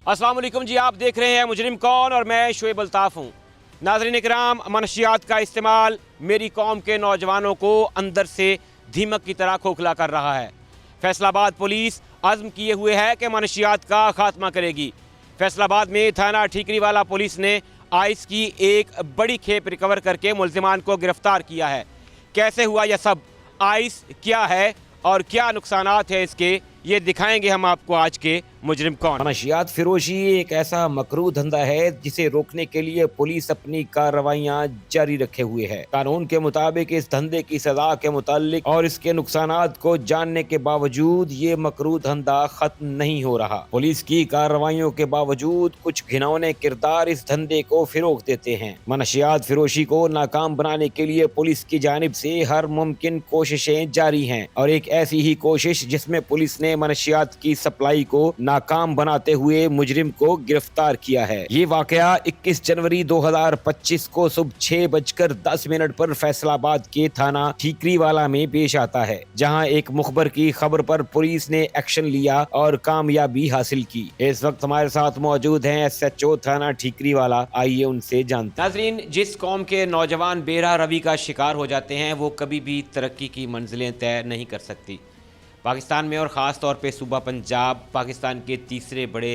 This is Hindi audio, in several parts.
अस्सलाम वालेकुम जी, आप देख रहे हैं मुजरिम कौन और मैं शोएब अल्ताफ़ हूँ। नाज़रीन इकराम, मनशियात का इस्तेमाल मेरी कौम के नौजवानों को अंदर से दीमक की तरह खोखला कर रहा है। फैसलाबाद पुलिस अज़्म किए हुए है कि मनशियात का खात्मा करेगी। फैसलाबाद में थाना ठीकरीवाला पुलिस ने आइस की एक बड़ी खेप रिकवर करके मुल्ज़िमान को गिरफ्तार किया है। कैसे हुआ यह सब, आइस क्या है और क्या नुकसानात है इसके, ये दिखाएंगे हम आपको आज के मुजरिम कौन। मनशियात फिरोशी एक ऐसा मकरू धंधा है जिसे रोकने के लिए पुलिस अपनी कार्रवाइयां जारी रखे हुए है। कानून के मुताबिक इस धंधे की सजा के मुतालिक और इसके नुकसानात को जानने के बावजूद ये मकरू धंधा खत्म नहीं हो रहा। पुलिस की कार्रवाइयों के बावजूद कुछ घिनौने किरदार इस धंधे को फिरोग देते हैं। मनशियात फिरोशी को नाकाम बनाने के लिए पुलिस की जानिब से हर मुमकिन कोशिशें जारी हैं और एक ऐसी ही कोशिश जिसमें पुलिस ने मनशियात की सप्लाई को नाकाम बनाते हुए मुजरिम को गिरफ्तार किया है। ये वाकया 21 जनवरी 2025 को सुबह 6:10 पर फैसलाबाद के थाना ठीकरीवाला में पेश आता है, जहां एक मुखबर की खबर पर पुलिस ने एक्शन लिया और कामयाबी हासिल की। इस वक्त हमारे साथ मौजूद हैं SHO थाना ठीकरीवाला, आइए उनसे जानते हैं। नाज़रीन, जिस कौम के नौजवान बेरा रवि का शिकार हो जाते हैं वो कभी भी तरक्की की मंजिलें तय नहीं कर सकती। पाकिस्तान में और ख़ास तौर पे सूबा पंजाब, पाकिस्तान के तीसरे बड़े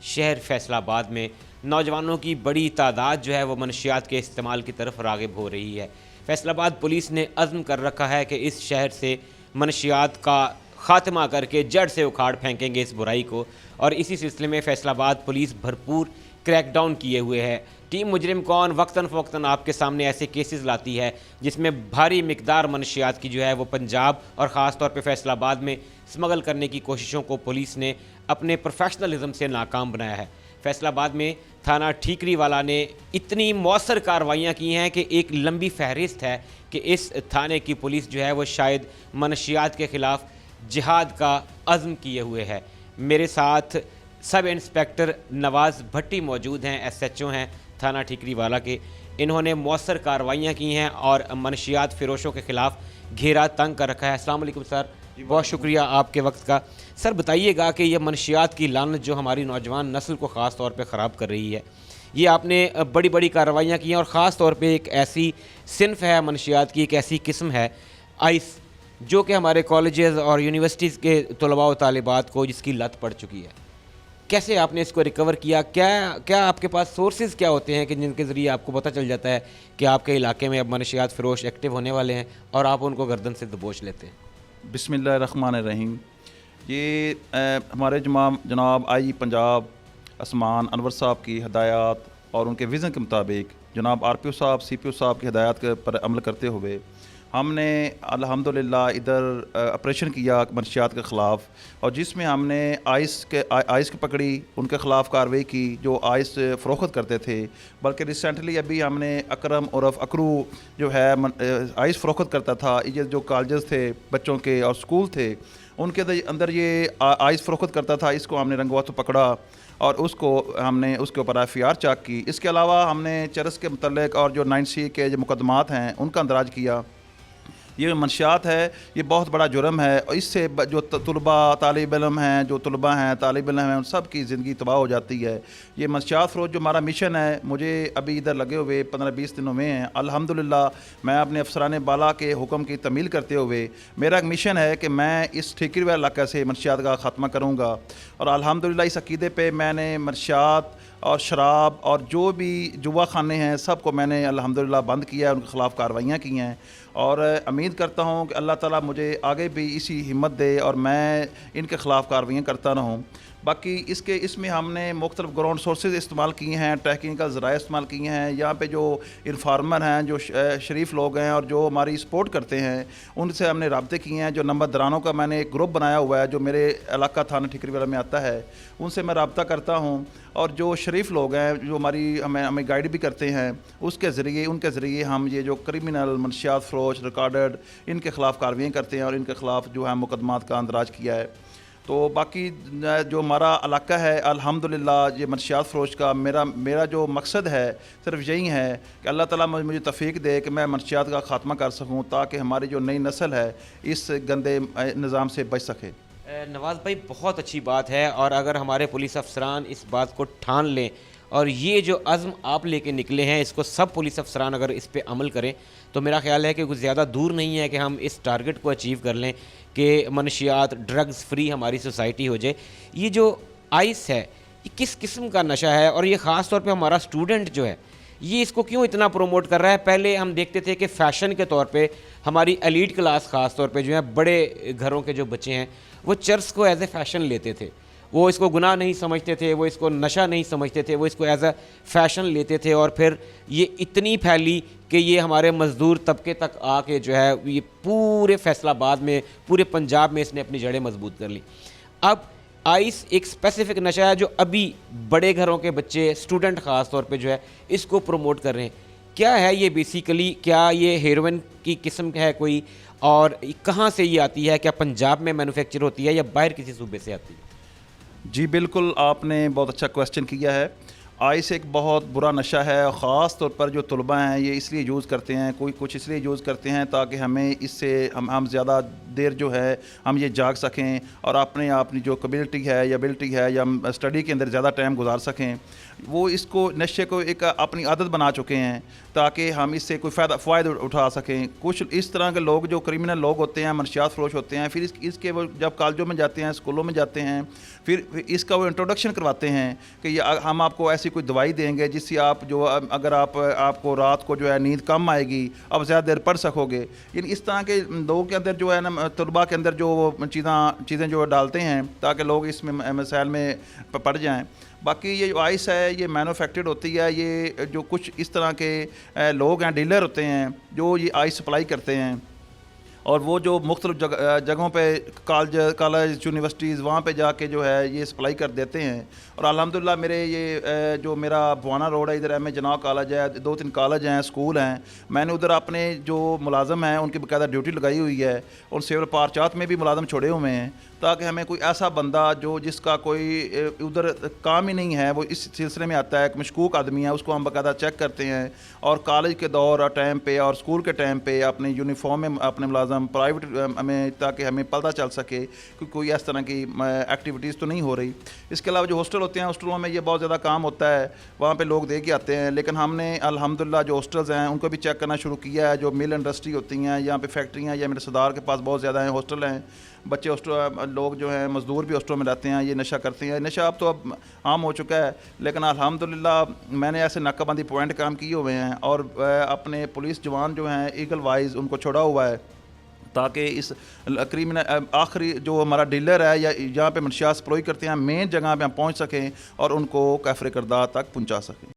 शहर फैसलाबाद में नौजवानों की बड़ी तादाद जो है वो मनशियात के इस्तेमाल की तरफ राग़िब हो रही है। फैसलाबाद पुलिस ने अज़्म कर रखा है कि इस शहर से मनशियात का ख़ात्मा करके जड़ से उखाड़ फेंकेंगे इस बुराई को, और इसी सिलसिले में फैसलाबाद पुलिस भरपूर क्रैकडाउन किए हुए है। टीम मुजरिम कौन वक्तन फ़वक्तन आपके सामने ऐसे केसेस लाती है जिसमें भारी मिकदार मनशियात की जो है वो पंजाब और ख़ास तौर पे फैसलाबाद में स्मगल करने की कोशिशों को पुलिस ने अपने प्रोफेशनलिज्म से नाकाम बनाया है। फैसलाबाद में थाना ठीकरीवाला ने इतनी मौसर कार्रवाइयाँ की हैं कि एक लंबी फहरिस्त है कि इस थाने की पुलिस जो है वो शायद मनशियात के ख़िलाफ़ जिहाद का अज़्म किए हुए है। मेरे साथ सब इंस्पेक्टर नवाज़ भट्टी मौजूद हैं, SHO हैं थाना ठीकरीवाला के। इन्होंने मौसर कार्रवाइयाँ की हैं और मनशियात फ़िरोशों के ख़िलाफ़ घेरा तंग कर रखा है। अस्सलाम वालेकुम सर, बहुत शुक्रिया आपके वक्त का। सर बताइएगा कि यह मनशियात की लानत जो हमारी नौजवान नस्ल को ख़ास तौर पे ख़राब कर रही है, ये आपने बड़ी बड़ी कार्रवाइयाँ की हैं और ख़ास तौर पे एक ऐसी सिनफ है मनशियात की, एक ऐसी किस्म है आइस, जो कि हमारे कॉलेजेस और यूनिवर्सिटीज़ के तलबा व तालिबात को जिसकी लत पड़ चुकी है। कैसे आपने इसको रिकवर किया? क्या आपके पास सोर्सेज क्या होते हैं कि जिनके ज़रिए आपको पता चल जाता है कि आपके इलाके में अब मनशियात फ़िरोश एक्टिव होने वाले हैं और आप उनको गर्दन से दबोच लेते हैं? बिस्मिल्लाहिर्रहमानिर्रहीम। ये हमारे जनाब आई पंजाब असमान अनवर साहब की हदायत और उनके विज़न के मुताबिक जनाब RPO साहब CPO साहब की हदायत के पर अमल करते हुए हमने अल्हम्दुलिल्लाह इधर ऑपरेशन किया मनशियात के ख़िलाफ़, और जिसमें हमने आइस की पकड़ी, उनके ख़िलाफ़ कार्रवाई की जो आइस फ़रोख्त करते थे। बल्कि रिसेंटली अभी हमने अकरम उर्फ अकरू जो है आइस फ़रोख्त करता था, ये जो कॉलेजेस थे बच्चों के और स्कूल थे उनके अंदर ये आइस फ़रोख्त करता था, इसको हमने रंगवातों पकड़ा और उसको हमने उसके ऊपर FIR चाक की। इसके अलावा हमने चरस के मतलब और जो 9C के जो मुकदमात हैं उनका अंदराज किया। ये मनशियात है, ये बहुत बड़ा जुर्म है और इससे जो तलबा तालिब इल्म हैं, जो तलबा हैं तालिब इल्म हैं, उन सब की ज़िंदगी तबाह हो जाती है। ये मनशियात फ़रोश जो हमारा मिशन है, मुझे अभी इधर लगे हुए 15-20 दिनों में हैं। अल्हम्दुलिल्लाह मैं अपने अफसरान बाला के हुक्म की तमील करते हुए मेरा एक मिशन है कि मैं इस ठीकरीवाला इलाके से मनशियात का ख़ात्मा करूँगा, और अल्हम्दुलिल्लाह इस अक़ीदे पर मैंने मनशियात और शराब और जो भी जुआ खाने हैं सबको मैंने अल्हम्दुलिल्लाह बंद किया है, उनके ख़िलाफ़ कार्रवाइयाँ की हैं, और उम्मीद करता हूँ कि अल्लाह ताला मुझे आगे भी इसी हिम्मत दे और मैं इनके ख़िलाफ़ कार्रवाइयाँ करता रहूँ। बाकी इसमें हमने मुख्तलिफ़ ग्राउंड सोर्सेज इस्तेमाल किए हैं, टेक्निकल ज़राए इस्तेमाल किए हैं। यहाँ पे जो इन्फार्मर हैं, जो शरीफ लोग हैं और जो हमारी सपोर्ट करते हैं, उनसे हमने रब्ते किए हैं। जो नंबरदारानों का मैंने एक ग्रुप बनाया हुआ है जो मेरे इलाका थाना ठीकरीवाला में आता है, उनसे मैं रब्ता करता हूँ, और जो शरीफ लोग हैं जो हमें गाइड भी करते हैं, उनके ज़रिए हम ये जो क्रिमिनल मनशियात फ़रोश रिकॉर्डेड इनके ख़िलाफ़ कार्रवाई करते हैं और इनके ख़िलाफ़ जो है मुकदमात का अंदराज किया है। तो बाकी जो हमारा इलाका है अल्हम्दुलिल्लाह ये मनशियात फ़रोश का मेरा जो मकसद है सिर्फ यही है कि अल्लाह ताला मुझे तौफ़ीक दे कि मैं मनशियात का ख़ात्मा कर सकूँ, ताकि हमारी जो नई नस्ल है इस गंदे निज़ाम से बच सके। नवाज़ भाई, बहुत अच्छी बात है, और अगर हमारे पुलिस अफसरान इस बात को ठान लें और ये जो अज़्म आप लेके निकले हैं इसको सब पुलिस अफसरान अगर इस पे अमल करें तो मेरा ख्याल है कि कुछ ज़्यादा दूर नहीं है कि हम इस टारगेट को अचीव कर लें कि मनशियात ड्रग्स फ्री हमारी सोसाइटी हो जाए। ये जो आइस है ये किस किस्म का नशा है, और ये ख़ास तौर पे हमारा स्टूडेंट जो है ये इसको क्यों इतना प्रमोट कर रहा है? पहले हम देखते थे कि फ़ैशन के तौर पे हमारी एलीट क्लास ख़ास तौर पे जो है, बड़े घरों के जो बच्चे हैं वो चर्च को एज ए फ़ैशन लेते थे, वो इसको गुनाह नहीं समझते थे, वो इसको नशा नहीं समझते थे, वो इसको एज अ फ़ैशन लेते थे, और फिर ये इतनी फैली कि ये हमारे मज़दूर तबके तक आके जो है ये पूरे फैसलाबाद में, पूरे पंजाब में इसने अपनी जड़ें मजबूत कर ली। अब आइस एक स्पेसिफिक नशा है जो अभी बड़े घरों के बच्चे, स्टूडेंट ख़ास तौर पे जो है इसको प्रमोट कर रहे हैं। क्या है ये बेसिकली? क्या ये हेरोइन की किस्म है कोई, और कहाँ से ये आती है? क्या पंजाब में मैन्युफैक्चर होती है या बाहर किसी सूबे से आती है? जी बिल्कुल, आपने बहुत अच्छा क्वेश्चन किया है। आइस एक बहुत बुरा नशा है, ख़ास तौर पर जो तलबा हैं ये इसलिए यूज़ करते हैं, कोई कुछ इसलिए यूज़ करते हैं ताकि हमें इससे हम ज़्यादा देर जो है हम ये जाग सकें और अपने अपनी जो कैपेबिलिटी है या एबिलिटी है या स्टडी के अंदर ज़्यादा टाइम गुजार सकें। वो इसको नशे को एक अपनी आदत बना चुके हैं ताकि हम इससे कोई फ़ायदा उठा सकें। कुछ इस तरह के लोग जो क्रिमिनल लोग होते हैं, मनशियात फरोश होते हैं, फिर इसके वो जब कॉलेजों में जाते हैं, स्कूलों में जाते हैं, फिर इसका वो इंट्रोडक्शन करवाते हैं कि ये हम आपको ऐसी कोई दवाई देंगे जिससे आप जो अगर आपको रात को जो है नींद कम आएगी, आप ज़्यादा देर पढ़ सकोगे। यानी इस तरह के लोगों के अंदर जो है ना, तलबा के अंदर जो चीज़ें जो डालते हैं ताकि लोग इसमें मसाइल में पड़ जाएँ। बाकी ये जो आइस है ये मैन्युफैक्चर्ड होती है, ये जो कुछ इस तरह के लोग हैं, डीलर होते हैं जो ये आइस सप्लाई करते हैं, और वो जो मुख्तलिफ जगहों पे कॉलेज यूनिवर्सिटीज़ वहाँ पे जाके जो है ये सप्लाई कर देते हैं। और अल्हम्दुलिल्लाह मेरे ये जो मेरा बुआना रोड है, इधर एम ए जनाह कॉलेज है, 2-3 कॉलेज हैं, स्कूल हैं, मैंने उधर अपने जो मुलाजम हैं उनकी बाकायदा ड्यूटी लगाई हुई है, और सिविल पार्चात में भी मुलाजम छोड़े हुए हैं ताकि हमें कोई ऐसा बंदा जो जिसका कोई उधर काम ही नहीं है, वो इस सिलसिले में आता है, एक मशकूक आदमी है, उसको हम बाकायदा चेक करते हैं। और कॉलेज के दौर और टाइम पे और स्कूल के टाइम पे अपने यूनिफॉर्म में अपने मुलाजम प्राइवेट में, ताकि हमें पता चल सके कि कोई इस तरह की एक्टिविटीज़ तो नहीं हो रही। इसके अलावा जो हॉस्टल होते हैं, हॉस्टलों में ये बहुत ज़्यादा काम होता है, वहाँ पे लोग दे के आते हैं, लेकिन हमने अल्हम्दुलिल्लाह जो हॉस्टल्स हैं उनको भी चेक करना शुरू किया है। जो मिल इंडस्ट्री होती हैं यहाँ पे फैक्ट्रियाँ, या मेरे सरदार के पास बहुत ज़्यादा हैं हॉस्टल हैं, बच्चे हॉस्टल, लोग जो हैं मज़दूर भी हॉस्टल में रहते हैं, ये नशा करते हैं। नशा अब तो अब आम हो चुका है, लेकिन अल्हम्दुलिल्लाह मैंने ऐसे नाकाबंदी पॉइंट काम किए हुए हैं, और अपने पुलिस जवान जो हैं ईगल वाइज उनको छोड़ा हुआ है ताकि इस क्रिमिनल आखिरी जो हमारा डीलर है या जहाँ पे मनशियात सप्लाई करते हैं, मेन जगह पे हम पहुँच सकें और उनको कैफरे करदा तक पहुँचा सकें।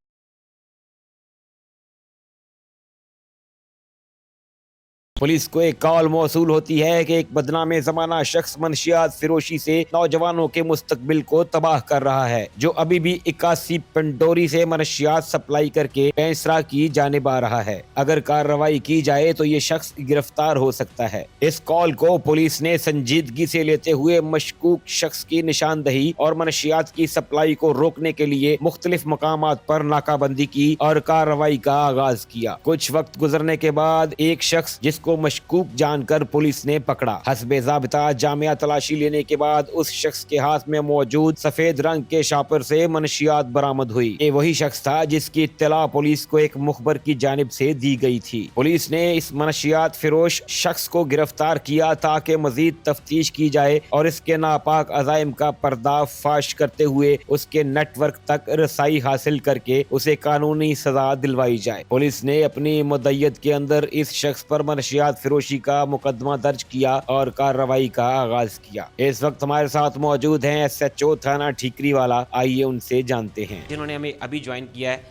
पुलिस को एक कॉल मौसूल होती है कि एक बदनाम ज़माना शख्स मनशियात फिरोशी से नौजवानों के मुस्तकबिल को तबाह कर रहा है, जो अभी भी 81 पंडोरी से मनशियात सप्लाई करके पैंसरा की जानिब आ रहा है। अगर कार्रवाई की जाए तो ये शख्स गिरफ्तार हो सकता है। इस कॉल को पुलिस ने संजीदगी से लेते हुए मशकूक शख्स की निशानदही और मनशियात की सप्लाई को रोकने के लिए मुख्तलिफ मकामात पर नाकाबंदी की और कार्रवाई का आगाज किया। कुछ वक्त गुजरने के बाद एक शख्स जिसको मशकूक जानकर पुलिस ने पकड़ा। हस्बे ज़ाबिता जामिया तलाशी लेने के बाद उस शख्स के हाथ में मौजूद सफेद रंग के शापर से मनशियात बरामद हुई। ये वही शख्स था जिसकी इत्तला पुलिस को एक मुखबर की जानिब से दी गई थी। पुलिस ने इस मनशियात फिरोश शख्स को गिरफ्तार किया ताकि मजीद तफ्तीश की जाए और इसके नापाक अज़ाइम का पर्दाफाश करते हुए उसके नेटवर्क तक रसाई हासिल करके उसे कानूनी सजा दिलवाई जाए। पुलिस ने अपनी मुद्दत के अंदर इस शख्स पर मनशियात फिरोशी का मुकदमा दर्ज किया और कार्रवाई का आगाज किया। इस वक्त हमारे साथ मौजूद हैं SHO थाना ठीकरी वाला, आइए उनसे जानते हैं। जिन्होंने हमें अभी ज्वाइन किया है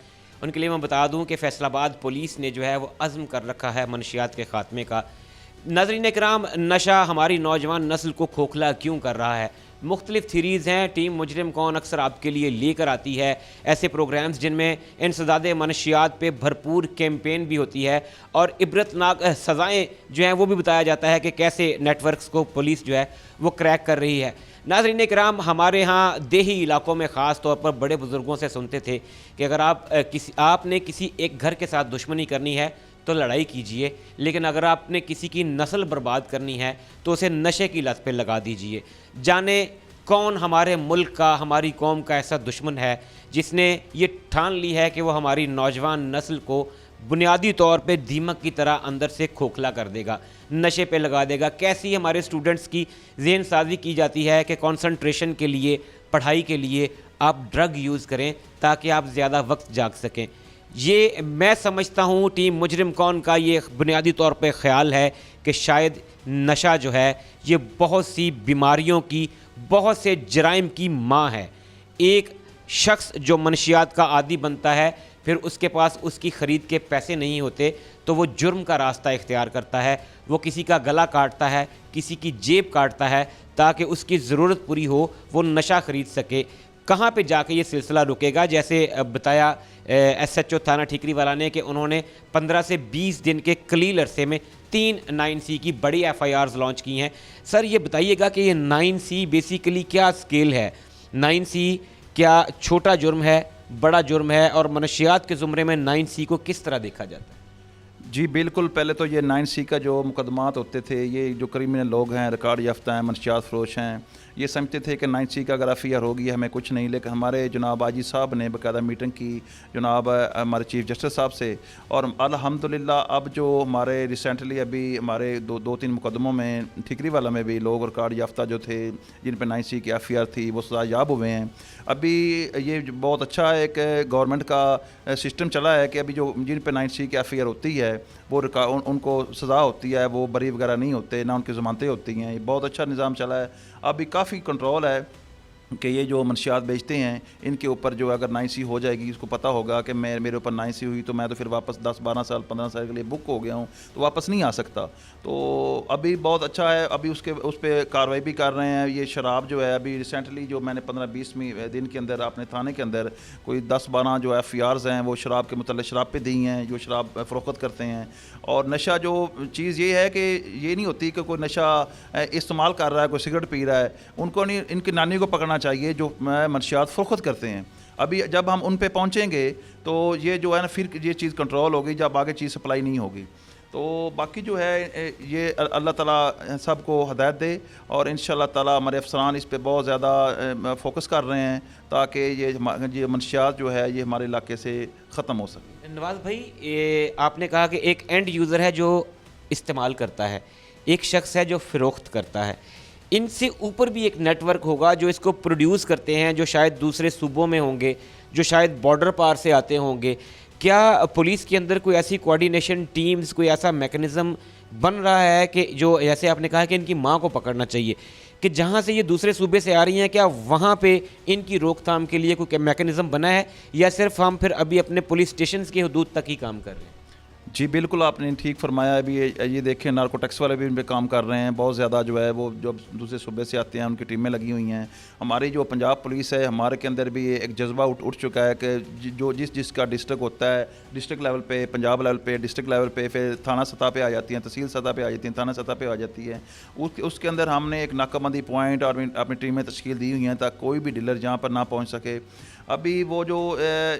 उनके लिए मैं बता दूं कि फैसलाबाद पुलिस ने जो है वो अज़्म कर रखा है मनशियात के खात्मे का। नाज़रीन किराम, नशा हमारी नौजवान नस्ल को खोखला क्यों कर रहा है? मुख्तलिफ थीरीज़ हैं। टीम मुजरिम कौन अक्सर आपके लिए लेकर आती है ऐसे प्रोग्राम्स जिनमें इंसदादे मनशियात पे भरपूर कैंपेन भी होती है और इबरतनाक सज़ाएँ जो हैं वो भी बताया जाता है कि कैसे नेटवर्क्स को पुलिस जो है वो क्रैक कर रही है। नाज़रीन किराम, हमारे यहाँ देही इलाकों में ख़ास तौर पर बड़े बुज़ुर्गों से सुनते थे कि अगर आपने किसी एक घर के साथ दुश्मनी करनी है तो लड़ाई कीजिए, लेकिन अगर आपने किसी की नस्ल बर्बाद करनी है तो उसे नशे की लत पे लगा दीजिए। जाने कौन हमारे मुल्क का, हमारी कौम का ऐसा दुश्मन है जिसने ये ठान ली है कि वो हमारी नौजवान नस्ल को बुनियादी तौर पे दीमक की तरह अंदर से खोखला कर देगा, नशे पे लगा देगा। कैसी हमारे स्टूडेंट्स की ज़हन साजी की जाती है कि कंसंट्रेशन के लिए, पढ़ाई के लिए आप ड्रग यूज़ करें ताकि आप ज़्यादा वक्त जाग सकें। ये मैं समझता हूँ टीम मुजरिम कौन का ये बुनियादी तौर पे ख्याल है कि शायद नशा जो है ये बहुत सी बीमारियों की, बहुत से जराइम की माँ है। एक शख्स जो मनशियात का आदी बनता है, फिर उसके पास उसकी ख़रीद के पैसे नहीं होते तो वो जुर्म का रास्ता इख्तियार करता है। वो किसी का गला काटता है, किसी की जेब काटता है ताकि उसकी ज़रूरत पूरी हो, वो नशा ख़रीद सके। कहाँ पे जाके ये सिलसिला रुकेगा? जैसे बताया SHO थाना ठीकरी वाला ने कि उन्होंने 15 से 20 दिन के कलील अरसे में 3 9C की बड़ी FIRs लॉन्च की हैं। सर ये बताइएगा कि ये 9C बेसिकली क्या स्केल है? 9C क्या छोटा जुर्म है, बड़ा जुर्म है, और मनशियात के ज़ुमरे में 9C को किस तरह देखा जाता है? जी बिल्कुल, पहले तो ये 9C का जो मुकदमात होते थे, ये जो क्रिमिनल लोग हैं, रिकॉर्ड याफ्ता हैं, मनशियात फरोश हैं, ये समझते थे कि 9C का अगर FIR होगी हमें कुछ नहीं। लेकिन हमारे जनाब आजी साहब ने बाकायदा मीटिंग की जनाब हमारे चीफ जस्टिस साहब से, और अल्हम्दुलिल्लाह अब जो हमारे रिसेंटली अभी हमारे दो तीन मुकदमों में ठीकरी वाला में भी लोग रिकॉर्ड याफ्ता जो थे जिन पर 9C की FIR थी वो सजा याब हुए हैं। अभी ये बहुत अच्छा एक गवर्नमेंट का सिस्टम चला है कि अभी जो जिन पर 9C की FIR होती है वो उनको सज़ा होती है, वो बरी वगैरह नहीं होते, ना उनकी ज़मानतें होती हैं। ये बहुत अच्छा निज़ाम चला है। अभी काफ़ी कंट्रोल है कि ये जो मनशियात बेचते हैं इनके ऊपर जो अगर 9C हो जाएगी, इसको पता होगा कि मेरे ऊपर 9C हुई तो मैं तो फिर वापस 10-12 साल 15 साल के लिए बुक हो गया हूँ, तो वापस नहीं आ सकता। तो अभी बहुत अच्छा है। अभी उस पर कार्रवाई भी कर रहे हैं। ये शराब जो है अभी रिसेंटली जो मैंने 15-20 दिन के अंदर अपने थाने के अंदर कोई 10-12 जो FIRs हैं वो शराब के मतलब शराब पे दी हैं, जो शराब फ़रोख्त करते हैं। और नशा जो चीज़ ये है कि ये नहीं होती कि कोई नशा इस्तेमाल कर रहा है, कोई सिगरेट पी रहा है, उनको नहीं, इनकी नानी को पकड़ना चाहिए जो मनशियात फ़रोख्त करते हैं। अभी जब हम उन पे पहुँचेंगे तो ये जो है ना फिर ये चीज़ कंट्रोल होगी, जब आगे चीज़ सप्लाई नहीं होगी। तो बाकी जो है ये अल्लाह ताला सबको हदायत दे, और इंशाअल्लाह ताला हमारे अफसरान इस पे बहुत ज़्यादा फोकस कर रहे हैं ताकि ये मनशियात जो है ये हमारे इलाके से ख़त्म हो सके। नवाज़ भाई, ये आपने कहा कि एक एंड यूज़र है जो इस्तेमाल करता है, एक शख्स है जो फ़रोख्त करता है, इनसे ऊपर भी एक नेटवर्क होगा जो इसको प्रोड्यूस करते हैं, जो शायद दूसरे सूबों में होंगे, जो शायद बॉर्डर पार से आते होंगे। क्या पुलिस के अंदर कोई ऐसी कोऑर्डिनेशन टीम्स, कोई ऐसा मैकेनिज़्म बन रहा है कि जो, जैसे आपने कहा कि इनकी माँ को पकड़ना चाहिए, कि जहाँ से ये दूसरे सूबे से आ रही हैं, क्या वहाँ पे इनकी रोकथाम के लिए कोई मैकेनिज़्म बना है, या सिर्फ हम फिर अभी अपने पुलिस स्टेशन की हदूद तक ही काम कर रहे हैं? जी बिल्कुल, आपने ठीक फरमाया। अभी ये देखें नार्कोटिक्स वाले भी इन पे काम कर रहे हैं बहुत ज़्यादा। जो है वो जो दूसरे सूबे से आते हैं उनकी टीमें लगी हुई हैं। हमारी जो पंजाब पुलिस है, हमारे के अंदर भी एक जज्बा उठ चुका है कि जो जिसका डिस्ट्रिक्ट होता है, डिस्ट्रिक्ट लेवल पे, पंजाब लेवल पे, डिस्ट्रिक्ट लेवल पे, फिर थाना सतह पे आ जाती हैं, तहसील सतह पे आ जाती हैं, थाना सतह पे आ जाती है। उसके अंदर हमने एक नाकाबंदी पॉइंट और अपनी टीमें तश्कील दी हुई हैं ताकि कोई भी डीलर जहाँ पर ना पहुँच सके। अभी वो जो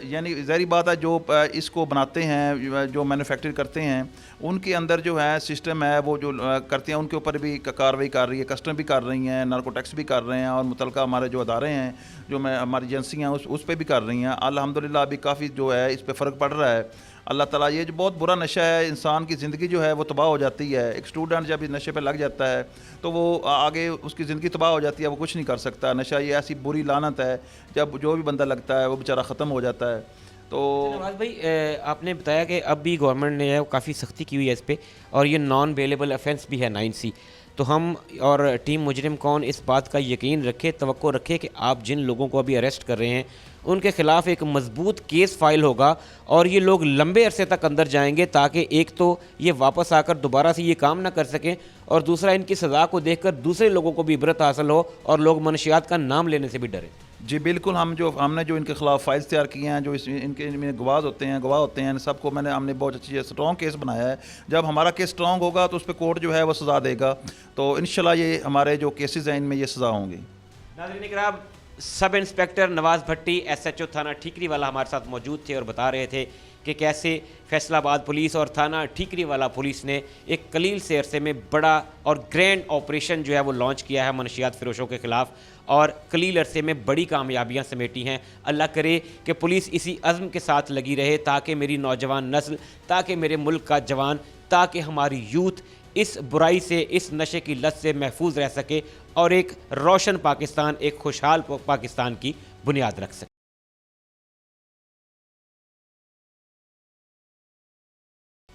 यानी ज़ाहिर बात है जो इसको बनाते हैं, जो मैन्युफैक्चर करते हैं, उनके अंदर जो है सिस्टम है वो जो करते हैं उनके ऊपर भी कार्रवाई कर रही है, कस्टम भी कर रही हैं, नार्कोटिक्स भी कर रहे हैं, और मुतलका हमारे जो अदारे हैं, जो हमारी एजेंसियाँ उस पर भी कर रही हैं। अल्हम्दुलिल्लाह अभी काफ़ी जो है इस पर फ़र्क पड़ रहा है। अल्लाह ताला, ये जो बहुत बुरा नशा है, इंसान की ज़िंदगी जो है वो तबाह हो जाती है। एक स्टूडेंट जब इस नशे पे लग जाता है तो वो आगे उसकी ज़िंदगी तबाह हो जाती है, वो कुछ नहीं कर सकता। नशा ये ऐसी बुरी लानत है, जब जो भी बंदा लगता है वो बेचारा ख़त्म हो जाता है। तो नवाज़ भाई, आपने बताया कि अब भी गवर्नमेंट ने है काफ़ी सख्ती की हुई है इस पर, और ये नॉन बेलेबल ऑफेंस भी है 9C। तो हम और टीम मुजरिम कौन इस बात का यकीन रखे, तवक्को रखे कि आप जिन लोगों को अभी अरेस्ट कर रहे हैं उनके ख़िलाफ़ एक मजबूत केस फाइल होगा, और ये लोग लंबे अरसे तक अंदर जाएंगे ताकि एक तो ये वापस आकर दोबारा से ये काम ना कर सकें, और दूसरा इनकी सज़ा को देखकर दूसरे लोगों को भी इबरत हासिल हो और लोग मनशियात का नाम लेने से भी डरें। जी बिल्कुल, हमने जो इनके ख़िलाफ़ फाइल्स तैयार किए हैं, जो इनके इनमें गवाह होते हैं सबको हमने बहुत अच्छी स्ट्रॉन्ग केस बनाया है। जब हमारा केस स्ट्रॉन्ग होगा तो उस पर कोर्ट जो है वो सज़ा देगा। तो इंशाल्लाह ये हमारे जो केसेस हैं इनमें ये सज़ा होंगी। नाज़रीन इकराम, सब इंस्पेक्टर नवाज़ भट्टी एसएचओ थाना ठीकरीवाला हमारे साथ मौजूद थे और बता रहे थे कि कैसे फैसलाबाद पुलिस और थाना ठीकरीवाला पुलिस ने एक कलील से अरसे में बड़ा और ग्रैंड ऑपरेशन जो है वो लॉन्च किया है मनशियात फ़रोशों के ख़िलाफ़ और कलील अरसे में बड़ी कामयाबियां समेटी हैं। अल्लाह करे कि पुलिस इसी अज़्म के साथ लगी रहे ताकि मेरी नौजवान नस्ल, ताकि मेरे मुल्क का जवान, ताकि हमारी यूथ इस बुराई से, इस नशे की लत से महफूज रह सके और एक रोशन पाकिस्तान, एक खुशहाल पाकिस्तान की बुनियाद रख सके।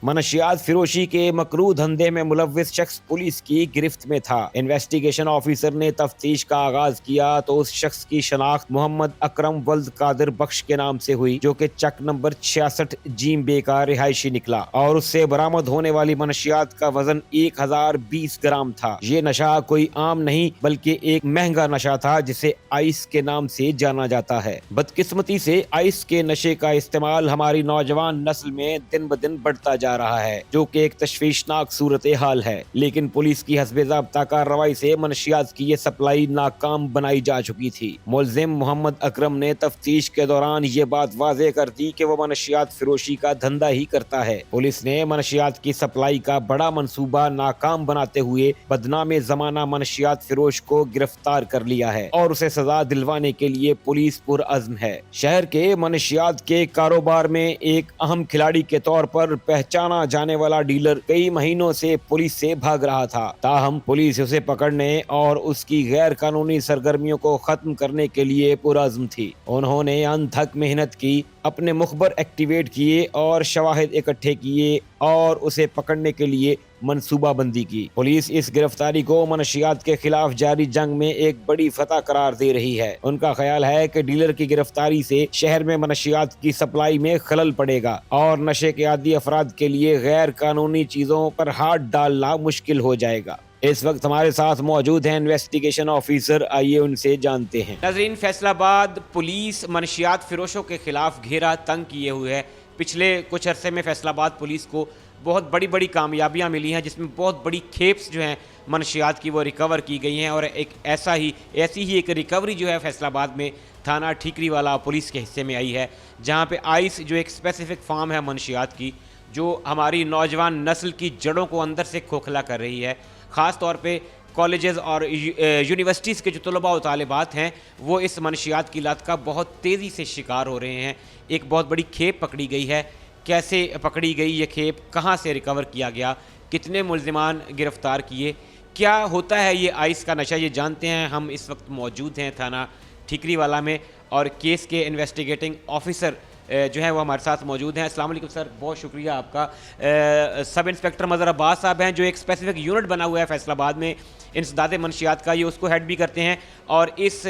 मनशियात फिरोशी के मकरू धंधे में मुलव्विस शख्स पुलिस की गिरफ्त में था। इन्वेस्टिगेशन ऑफिसर ने तफ्तीश का आगाज किया तो उस शख्स की शनाख्त मोहम्मद अकरम वल्द कादिर बख्श के नाम से हुई, जो कि चक नंबर 66 जीम बे का रिहायशी निकला और उससे बरामद होने वाली मनशियात का वजन 1020 ग्राम था। ये नशा कोई आम नहीं बल्कि एक महंगा नशा था जिसे आइस के नाम से जाना जाता है। बदकिस्मती से आइस के नशे का इस्तेमाल हमारी नौजवान नस्ल में दिन ब दिन बढ़ता जा रहा है, जो कि एक तशवीशनाक सूरत हाल है। लेकिन पुलिस की हस्बे-ज़ाब्ता कार्रवाई से मनशियात की ये सप्लाई नाकाम बनाई जा चुकी थी। मुल्जिम मोहम्मद अकरम ने तफ्तीश के दौरान ये बात वाज़ेह कर दी कि वो मनशियात फिरोशी का धंधा ही करता है। पुलिस ने मनशियात की सप्लाई का बड़ा मंसूबा नाकाम बनाते हुए बदनामे ज़माना मनशियात फिरोश को गिरफ्तार कर लिया है और उसे सजा दिलवाने के लिए पुलिस पुरअज़्म है। शहर के मनशियात के कारोबार में एक अहम खिलाड़ी के तौर पर पहचाना जाने वाला डीलर कई महीनों से पुलिस से भाग रहा था। ताहम पुलिस उसे पकड़ने और उसकी गैर कानूनी सरगर्मियों को खत्म करने के लिए पुरअज़्म थी। उन्होंने अनथक मेहनत की, अपने मुखबर एक्टिवेट किए और शवाहिद इकट्ठे किए और उसे पकड़ने के लिए मंसूबाबंदी की। पुलिस इस गिरफ्तारी को मनशियात के खिलाफ जारी जंग में एक बड़ी फतह करार दे रही है। उनका ख्याल है कि डीलर की गिरफ्तारी से शहर में मनशियात की सप्लाई में खलल पड़ेगा और नशे के आदी अफराद के लिए गैर कानूनी चीजों पर हाथ डालना मुश्किल हो जाएगा। इस वक्त हमारे साथ मौजूद हैं इन्वेस्टिगेशन ऑफिसर, आइए उनसे जानते हैं। नाज़रीन, फैसलाबाद पुलिस मनशियात फिरोशों के खिलाफ घेरा तंग किए हुए है। पिछले कुछ अरसे में फैसलाबाद पुलिस को बहुत बड़ी बड़ी कामयाबियां मिली हैं, जिसमें बहुत बड़ी खेप्स जो हैं मनशियात की वो रिकवर की गई हैं और एक ऐसी ही एक रिकवरी जो है फैसलाबाद में थाना ठीकरीवाला पुलिस के हिस्से में आई है, जहां पे आइस जो एक स्पेसिफिक फार्म है मनशियात की, जो हमारी नौजवान नस्ल की जड़ों को अंदर से खोखला कर रही है। ख़ास तौर पे कॉलेजेस और यूनिवर्सिटीज़ के जो तलबा और तालिबात हैं वो इस मनशियात की लत का बहुत तेज़ी से शिकार हो रहे हैं। एक बहुत बड़ी खेप पकड़ी गई है। कैसे पकड़ी गई ये खेप, कहाँ से रिकवर किया गया, कितने मुल्ज़िमान गिरफ़्तार किए, क्या होता है ये आइस का नशा, ये जानते हैं। हम इस वक्त मौजूद हैं थाना ठीकरीवाला में और केस के इन्वेस्टिगेटिंग ऑफिसर जो है वो हमारे साथ मौजूद हैं। अस्सलाम वालेकुम सर, बहुत शुक्रिया आपका। सब इंस्पेक्टर मज़हर अब्बास साहब हैं, जो एक स्पेसिफिक यूनिट बना हुआ है फैसलाबाद में इंसदाद मनशियात का, ये उसको हेड भी करते हैं और इस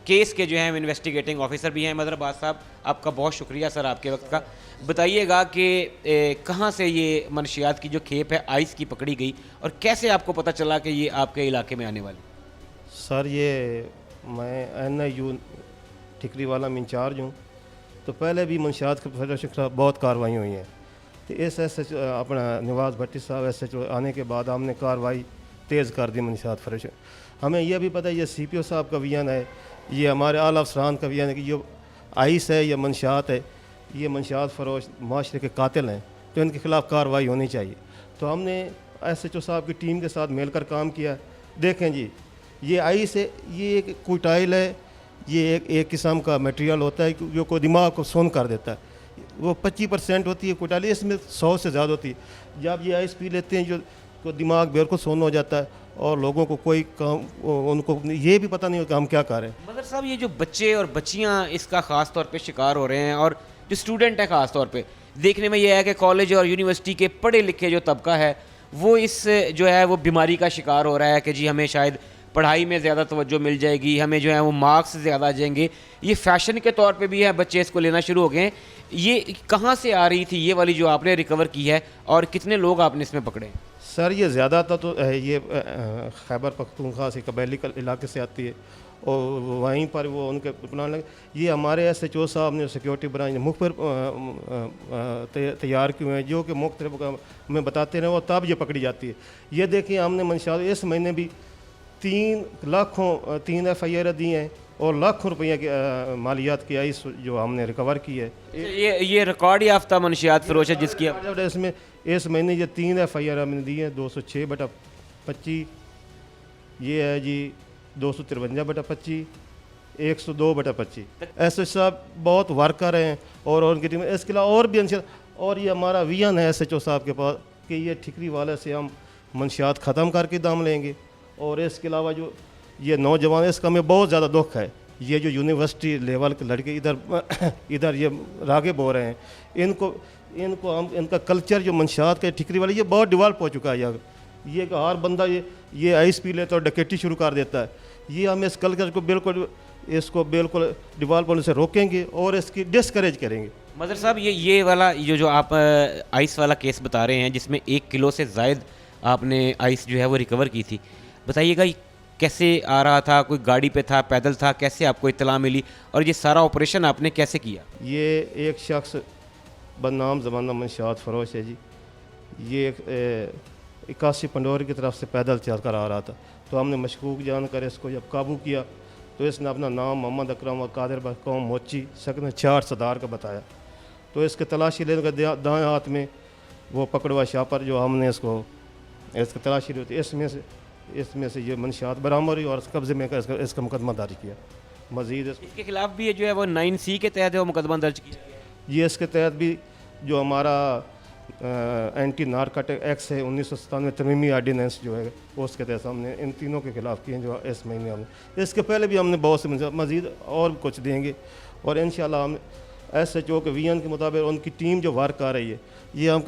केस के जो हैं इन्वेस्टिगेटिंग ऑफिसर भी हैं। मज़हर अब्बास साहब, आपका बहुत शुक्रिया सर आपके वक्त का। बताइएगा कि कहाँ से ये मनशियात की जो खेप है आइस की पकड़ी गई और कैसे आपको पता चला कि ये आपके इलाके में आने वाली? सर, ये मैं NIU ठीकरीवाला में इंचार्ज हूँ, तो पहले भी मनशियात के खिलाफ बहुत कार्रवाई हुई हैं। तो इस अपना नवाज़ भट्टी साहब SHO आने के बाद हमने कार्रवाई तेज़ कर दी मनशियात फरोश। हमें यह भी पता है ये CPO साहब का विजन है, ये हमारे आला अफसरान का विजन है कि ये आइस है या मनशियात है, ये मनशियात फरोश माशरे के कातिल हैं, तो इनके खिलाफ कार्रवाई होनी चाहिए। तो हमने SHO साहब की टीम के साथ मिलकर काम किया। देखें जी, ये आइस है, ये एक कुटाइल है, ये एक किस्म का मटेरियल होता है जो को दिमाग को सुन्न कर देता है। वो 25% होती है कुटाइल, इसमें 100 से ज़्यादा होती है। जब ये आइस पी लेते हैं जो को दिमाग बिल्कुल सुन्न हो जाता है और लोगों को कोई काम, उनको ये भी पता नहीं होता हम क्या करें। मगर साहब, ये जो बच्चे और बच्चियाँ इसका ख़ास तौर पे शिकार हो रहे हैं और जो स्टूडेंट है ख़ास तौर पे, देखने में ये है कि कॉलेज और यूनिवर्सिटी के पढ़े लिखे जो तबका है वो इस जो है वो बीमारी का शिकार हो रहा है कि जी हमें शायद पढ़ाई में ज़्यादा तवज्जो मिल जाएगी, हमें जो है वो मार्क्स ज़्यादा आ जाएंगे। ये फ़ैशन के तौर पे भी है, बच्चे इसको लेना शुरू हो गए हैं। ये कहाँ से आ रही थी ये वाली जो आपने रिकवर की है और कितने लोग आपने इसमें पकड़े? सर, ये ज़्यादातर तो ये खैबर पख्तूनख्वा से कबैली इलाके से आती है और वहीं पर वो उनके प्लान लगे। ये हमारे SHO साहब ने सिक्योरिटी ब्रांच ने मुखबिर तैयार किए हैं जो कि मुख्तलिफ में बताते रहे और तब ये पकड़ी जाती है। ये देखिए, हमने मनशियात इस महीने भी 3 FIR दी हैं और लाखों रुपये की मालियात की आइस जो हमने रिकवर की है। ये रिकॉर्ड याफ्ता मनशियात फरोश है जिसकी इसमें इस महीने ये 3 FIR हमने दी हैं, 206/25, ये है जी 253/25, 102/25। एस एच साहब बहुत वर्कर हैं और उनकी टीम, इसके अलावा और भी और ये हमारा विजन है SHO साहब के पास कि ये ठिकरी वाले से हम मंशियात ख़त्म करके दाम लेंगे। और इसके अलावा जो ये नौजवान, इसका हमें बहुत ज़्यादा दुख है, ये जो यूनिवर्सिटी लेवल के लड़के इधर ये राग़िब हो रहे हैं, इनको हम इनका कल्चर जो मंशियात के ठिकरी वाले, ये बहुत डिवेल्प हो चुका है। ये कि हर बंदा ये आइस पी लेता है और डकैती शुरू कर देता है। ये हम इस कल्चर को बिल्कुल डिवेल्प होने से रोकेंगे और इसकी डिस्करेज करेंगे। मदर साहब, ये वाला जो आप आइस वाला केस बता रहे हैं जिसमें 1 किलो से ज़ायद आपने आइस जो है वो रिकवर की थी, बताइएगा कैसे आ रहा था? कोई गाड़ी पे था, पैदल था, कैसे आपको इत्तला मिली और ये सारा ऑपरेशन आपने कैसे किया? ये एक शख्स बदनाम ज़माना मंशियात फरोश है जी, ये 81 पंडोर की तरफ से पैदल चल कर आ रहा था। तो हमने मशकूक जानकर इसको जब काबू किया तो इसने अपना नाम मोहम्मद अकरम और कादिर कौम मोची सकन 4 सरदार का बताया। तो इसके तलाशी लेने का दाएँ हाथ में वो पकड़वा शापर जो हमने इसकी तलाशी ली होती, इसमें से ये मंशियात बरामद हुई और कब्जे में इसका मुकदमा दर्ज किया। मज़ीद इसके खिलाफ भी ये जो है वो 9C के तहत है वो मुकदमा दर्ज किया। ये इसके तहत भी जो हमारा एंटी नारकोटिक एक्ट है 1997 तरमीमी आर्डीनेंस जो है उसके तहत हमने इन तीनों के खिलाफ किए जो इस महीने हमने, इसके पहले भी हमने बहुत से मज़ीद और कुछ देंगे। और इंशाल्लाह हम SHO के विजन के मुताबिक उनकी टीम जो वर्क कर रही है, ये हम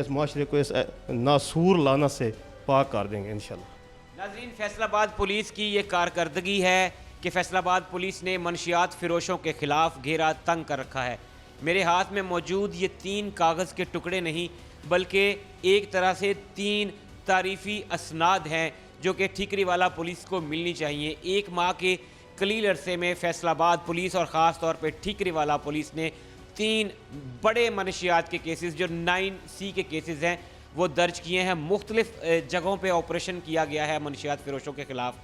इस माशरे को इस नासूर लाना से पाक कर देंगे इंशाल्लाह। नाज़रीन, फैसलाबाद पुलिस की ये कारकर्दगी है कि फैसलाबाद पुलिस ने मनशियात फ़रोशों के ख़िलाफ़ घेरा तंग कर रखा है। मेरे हाथ में मौजूद ये 3 कागज़ के टुकड़े नहीं बल्कि एक तरह से 3 तारीफ़ी असनाद हैं जो कि ठिकरी वाला पुलिस को मिलनी चाहिए। 1 माह के कलील अरसे में फैसलाबाद पुलिस और ख़ास तौर पर ठिकरी वाला पुलिस ने 3 बड़े मनशियात के केसेस जो 9C के केसेस हैं वो दर्ज किए हैं। मुख्तलिफ जगहों पे ऑपरेशन किया गया है मनशियात फ़रोशों के ख़िलाफ़,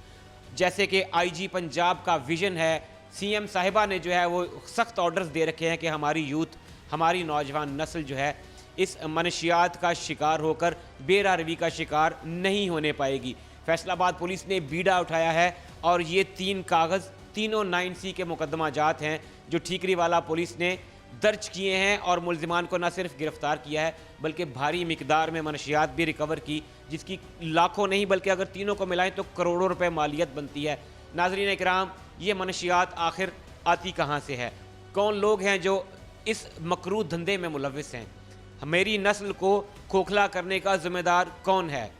जैसे कि IG पंजाब का विज़न है। CM साहिबा ने जो है वो सख्त ऑर्डर्स दे रखे हैं कि हमारी यूथ, हमारी नौजवान नस्ल जो है इस मनशियात का शिकार होकर बेरारवी का शिकार नहीं होने पाएगी। फैसलाबाद पुलिस ने बीड़ा उठाया है और ये 3 कागज़ तीनों 9C के मुकदमाजात हैं जो ठिकरी वाला पुलिस ने दर्ज किए हैं और मुल्ज़िमान को न सिर्फ गिरफ़्तार किया है बल्कि भारी मिकदार में मनशियात भी रिकवर की, जिसकी लाखों नहीं बल्कि अगर तीनों को मिलाएं तो करोड़ों रुपए मालियत बनती है। नाज़रीन इकराम, ये मनशियात आखिर आती कहाँ से है? कौन लोग हैं जो इस मकरूह धंधे में मुलविस हैं? मेरी नस्ल को खोखला करने का ज़िम्मेदार कौन है?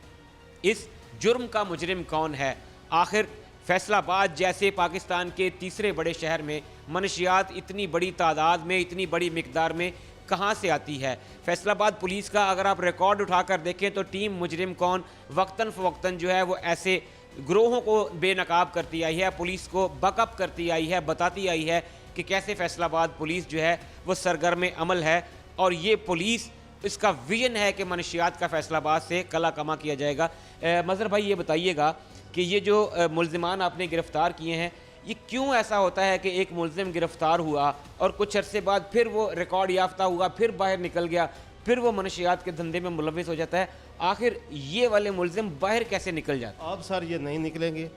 इस जुर्म का मुजरिम कौन है? आखिर फैसलाबाद जैसे पाकिस्तान के तीसरे बड़े शहर में मनशियात इतनी बड़ी तादाद में, इतनी बड़ी मिकदार में कहाँ से आती है? फैसलाबाद पुलिस का अगर आप रिकॉर्ड उठाकर देखें तो टीम मुजरिम कौन वक्तन फ़वक्तन जो है वो ऐसे ग्रोहों को बेनकाब करती आई है, पुलिस को बकअप करती आई है, बताती आई है कि कैसे फैसलाबाद पुलिस जो है वो सरगर्म अमल है और ये पुलिस, इसका विजन है कि मनशियात का फैसलाबाद से कला कमा किया जाएगा। मज़हर भाई, ये बताइएगा कि ये जो मुल्ज़िमान आपने गिरफ़्तार किए हैं, ये क्यों ऐसा होता है कि एक मुल्ज़िम गिरफ़्तार हुआ और कुछ अरसे बाद फिर वो रिकॉर्ड याफ्ता हुआ, फिर बाहर निकल गया, फिर वो मनशियात के धंधे में मुलविस हो जाता है? आखिर ये वाले मुल्ज़िम बाहर कैसे निकल जाते हैं? अब सर ये नहीं निकलेंगे।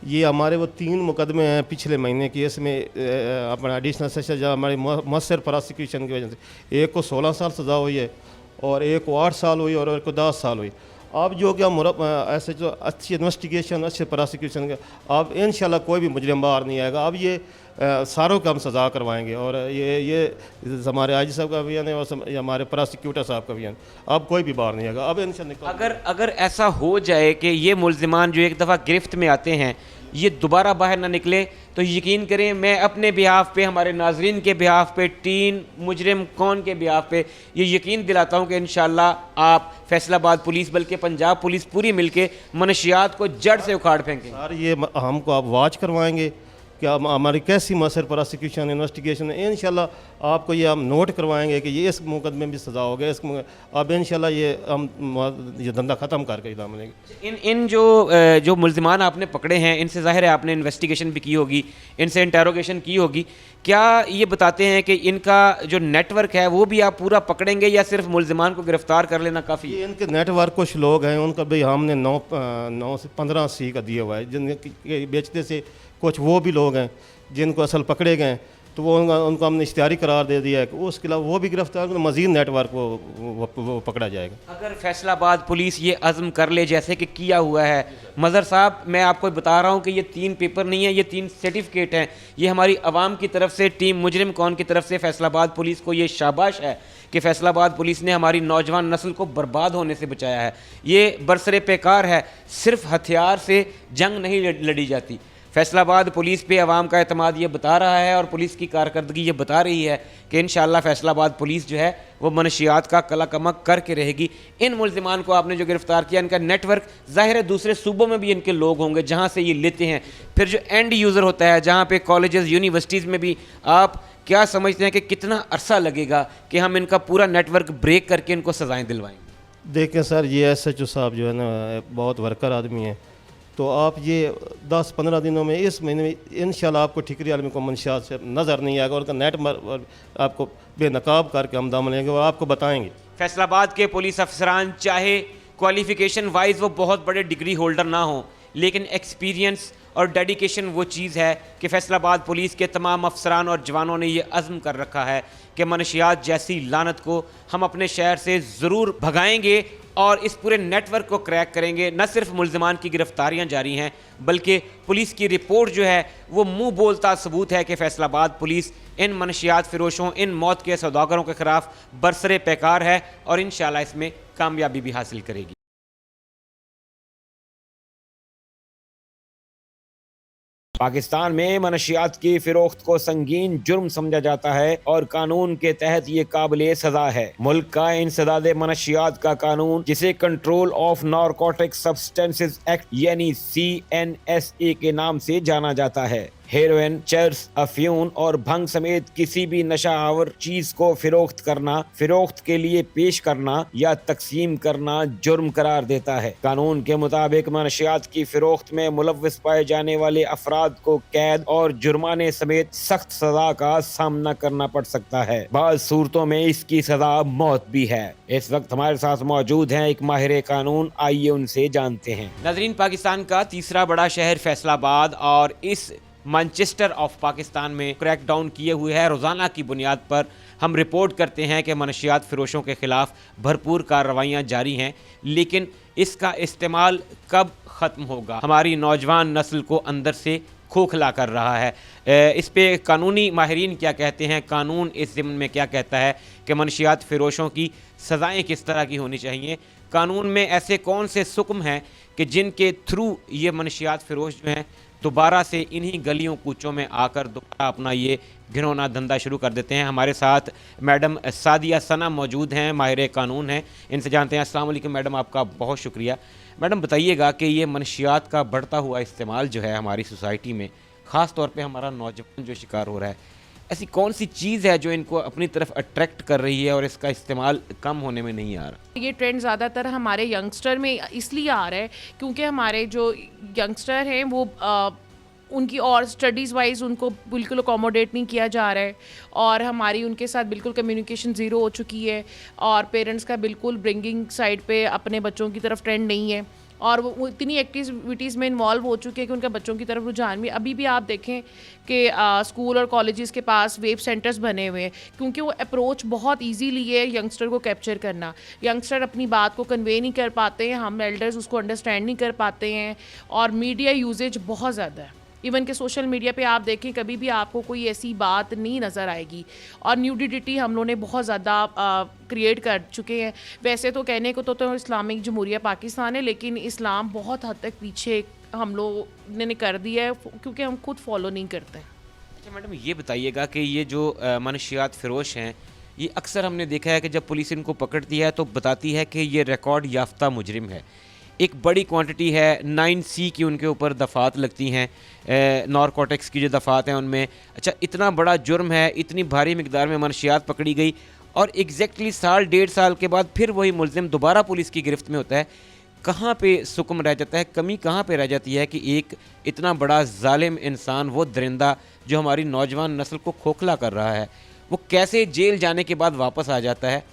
ये हमारे वो 3 मुकदमे हैं पिछले महीने की, इसमें अपना एडिशनल सेशन जो हमारी मौसर प्रोसिक्यूशन की वजह से एक को 16 साल सज़ा हुई है और एक को 8 साल हुई और एक को 10 साल हुई। अब जो क्या ऐसे जो अच्छी इन्वेस्टिगेशन, अच्छे प्रोसिक्यूशन के, अब इंशाल्लाह कोई भी मुजरिम बाहर नहीं आएगा। अब ये सारों का हम सज़ा करवाएंगे और ये हमारे IG साहब का अभियान है और हमारे प्रोसिक्यूटर साहब का अभियान, अब कोई भी बाहर नहीं आएगा। अब इंशाल्लाह अगर ऐसा हो जाए कि ये मुल्ज़िमान जो एक दफ़ा गिरफ्त में आते हैं ये दोबारा बाहर ना निकले, तो यकीन करें मैं अपने बिहाफ पे, हमारे नाजरीन के बिहाफ पे, टीन मुजरिम कौन के बिहाफ पे ये यकीन दिलाता हूँ कि इंशाल्लाह आप फैसलाबाद पुलिस बल्कि पंजाब पुलिस पूरी मिलके मनशियात को जड़ से उखाड़ फेंकेंगे। सर ये हमको आप वाच करवाएंगे कि हमारी कैसी मसर प्रोसिक्यूशन इन्वेस्टिगेशन है। इंशाल्लाह आपको ये हम नोट करवाएंगे कि ये इस मुकदमे में सज़ा हो गया, अब इंशाल्लाह ये हम ये धंधा ख़त्म करके इदाम मिलेंगे। इन जो मुल्ज़िमान आपने पकड़े हैं, इनसे ज़ाहिर है आपने इन्वेस्टिगेशन भी की होगी, इनसे इंटेरोगेशन की होगी, क्या ये बताते हैं कि इनका जो नेटवर्क है वो भी आप पूरा पकड़ेंगे या सिर्फ मुल्ज़िमान को गिरफ्तार कर लेना काफ़ी है? ये इनके नेटवर्क कुछ लोग हैं, उनका भी हमने 9 से 15 सी का दिया हुआ है, जिनके बेचते से कुछ वो भी लोग हैं जिनको असल पकड़े गए, तो वो उनको हमने इश्तिहारी करार दे दिया है कि उसके अलावा वो भी गिरफ्तार, मज़ीद नेटवर्क वो पकड़ा जाएगा। अगर फैसलाबाद पुलिस ये अज़्म कर ले जैसे कि किया हुआ है, मज़हर साहब मैं आपको बता रहा हूँ कि ये 3 पेपर नहीं है, ये 3 सर्टिफिकेट हैं। ये हमारी आवाम की तरफ से, टीम मुजरिम कौन की तरफ से फैसलाबाद पुलिस को ये शाबाश है कि फैसलाबाद पुलिस ने हमारी नौजवान नस्ल को बर्बाद होने से बचाया है। ये बरसरे पेकार है, सिर्फ हथियार से जंग नहीं लड़ी जाती। फैसलाबाद पुलिस पे आवाम का एतमाद ये बता रहा है और पुलिस की कारकर्दगी ये बता रही है कि इंशाअल्लाह फैसलाबाद पुलिस जो है वो मनशियात का कला कमक करके रहेगी। इन मुल्ज़िमान को आपने जो गिरफ़्तार किया, इनका नेटवर्क ज़ाहिर है दूसरे सूबों में भी इनके लोग होंगे जहाँ से ये लेते हैं। फिर जो एंड यूज़र होता है, जहाँ पे कॉलेजेस यूनिवर्सिटीज़ में भी, आप क्या समझते हैं कि कितना अरसा लगेगा कि हम इनका पूरा नेटवर्क ब्रेक करके इनको सज़ाएँ दिलवाएँगे? देखें सर, ये SHO साहब जो है ना बहुत वर्कर आदमी है, तो आप ये 10-15 दिनों में, इस महीने में इंशाल्लाह आपको ठिकरी आलमी को मंशियात से नज़र नहीं आएगा, और उनका नेट आपको बेनकाब करके हम दाम लेंगे और आपको बताएंगे। फैसलाबाद के पुलिस अफसरान चाहे क्वालिफ़िकेशन वाइज वो बहुत बड़े डिग्री होल्डर ना हों, लेकिन एक्सपीरियंस और डेडिकेशन वो चीज़ है कि फैसलाबाद पुलिस के तमाम अफसरान और जवानों ने ये अज़्म कर रखा है कि मनशियात जैसी लानत को हम अपने शहर से ज़रूर भगाएंगे और इस पूरे नेटवर्क को क्रैक करेंगे। न सिर्फ मुल्ज़िमान की गिरफ्तारियां जारी हैं, बल्कि पुलिस की रिपोर्ट जो है वो मुंह बोलता सबूत है कि फैसलाबाद पुलिस इन मनशियात फ़िरोशों, इन मौत के सौदागरों के ख़िलाफ़ बरसरे पैकार है और इंशाअल्लाह इसमें कामयाबी भी हासिल करेगी। पाकिस्तान में मनशियात की फ़िरोख्त को संगीन जुर्म समझा जाता है और कानून के तहत ये काबिले सज़ा है। मुल्क का इंसदाद मनशियात का कानून, जिसे control of narcotic substances act यानी CNSA के नाम से जाना जाता है, हेरोइन, चरस, अफ्यून और भंग समेत किसी भी नशा आवर चीज को फिरोख्त करना, फिरोख्त के लिए पेश करना या तकसीम करना जुर्म करार देता है। कानून के मुताबिक मनशियात की फिरोख्त में मुलव्विस पाए जाने वाले अफराद को कैद और जुर्माने समेत सख्त सजा का सामना करना पड़ सकता है। बाज़ सूरतों में इसकी सजा मौत भी है। इस वक्त हमारे साथ मौजूद हैं एक माहिर कानून, आइए उनसे जानते हैं। नाज़रीन, पाकिस्तान का तीसरा बड़ा शहर फैसलाबाद और इस मैनचेस्टर ऑफ पाकिस्तान में क्रैकडाउन किए हुए है। रोज़ाना की बुनियाद पर हम रिपोर्ट करते हैं कि मनशियात फ़िरोशों के ख़िलाफ़ भरपूर कार्रवाइयाँ जारी हैं, लेकिन इसका इस्तेमाल कब ख़त्म होगा, हमारी नौजवान नस्ल को अंदर से खोखला कर रहा है। इस पे कानूनी माहिरीन क्या कहते हैं, कानून इस ज़िम्न में क्या कहता है कि मनशियात फ़िरोशों की सज़ाएँ किस तरह की होनी चाहिए, कानून में ऐसे कौन से हुक्म हैं कि जिनके थ्रू ये मनशियात फ़िरोश जो हैं दोबारा से इन्हीं गलियों कूचों में आकर दोबारा अपना ये घिनौना धंधा शुरू कर देते हैं। हमारे साथ मैडम सादिया सना मौजूद हैं, माहिर कानून हैं, इनसे जानते हैं। अस्सलाम वालेकुम मैडम, आपका बहुत शुक्रिया। मैडम बताइएगा कि ये मनशियात का बढ़ता हुआ इस्तेमाल जो है हमारी सोसाइटी में, ख़ास तौर पे हमारा नौजवान जो शिकार हो रहा है, ऐसी कौन सी चीज़ है जो इनको अपनी तरफ अट्रैक्ट कर रही है और इसका इस्तेमाल कम होने में नहीं आ रहा? ये ट्रेंड ज़्यादातर हमारे यंगस्टर में इसलिए आ रहा है क्योंकि हमारे जो यंगस्टर हैं वो उनकी और स्टडीज़ वाइज उनको बिल्कुल अकोमोडेट नहीं किया जा रहा है और हमारी उनके साथ बिल्कुल कम्युनिकेशन ज़ीरो हो चुकी है और पेरेंट्स का बिल्कुल ब्रिंगिंग साइड पे अपने बच्चों की तरफ ट्रेंड नहीं है और वो इतनी एक्टिविटीज़ में इन्वॉल्व हो चुके हैं कि उनका बच्चों की तरफ रुझान भी। अभी भी आप देखें कि स्कूल और कॉलेजेस के पास वेब सेंटर्स बने हुए हैं क्योंकि वो अप्रोच बहुत इजीली है यंगस्टर को कैप्चर करना। यंगस्टर अपनी बात को कन्वे नहीं कर पाते हैं, हम एल्डर्स उसको अंडरस्टैंड नहीं कर पाते हैं और मीडिया यूजेज बहुत ज़्यादा है। इवन के सोशल मीडिया पे आप देखें कभी भी आपको कोई ऐसी बात नहीं नज़र आएगी और न्यूडिटी हम लोगों ने बहुत ज़्यादा क्रिएट कर चुके हैं। वैसे तो कहने को तो इस्लामिक जमहूरिया पाकिस्तान है, लेकिन इस्लाम बहुत हद तक पीछे हम लोग ने कर दिया है क्योंकि हम खुद फॉलो नहीं करते हैं। अच्छा मैडम, ये बताइएगा कि ये जो मनशियात फ़िरोश हैं, ये अक्सर हमने देखा है कि जब पुलिस इनको पकड़ती है तो बताती है कि ये रिकॉर्ड याफ्ता मुजरिम है। एक बड़ी क्वांटिटी है 9C की उनके ऊपर दफ़ात लगती हैं, नारकोटिक्स की जो दफ़ात हैं उनमें। अच्छा, इतना बड़ा जुर्म है, इतनी भारी मिकदार में मनशियात पकड़ी गई और एग्जैक्टली साल 1.5 साल के बाद फिर वही मुलजिम दोबारा पुलिस की गिरफ्त में होता है। कहाँ पे सुकम रह जाता है, कमी कहाँ पे रह जाती है कि एक इतना बड़ा जालिम इंसान, वो दरिंदा जो हमारी नौजवान नस्ल को खोखला कर रहा है, वो कैसे जेल जाने के बाद वापस आ जाता है?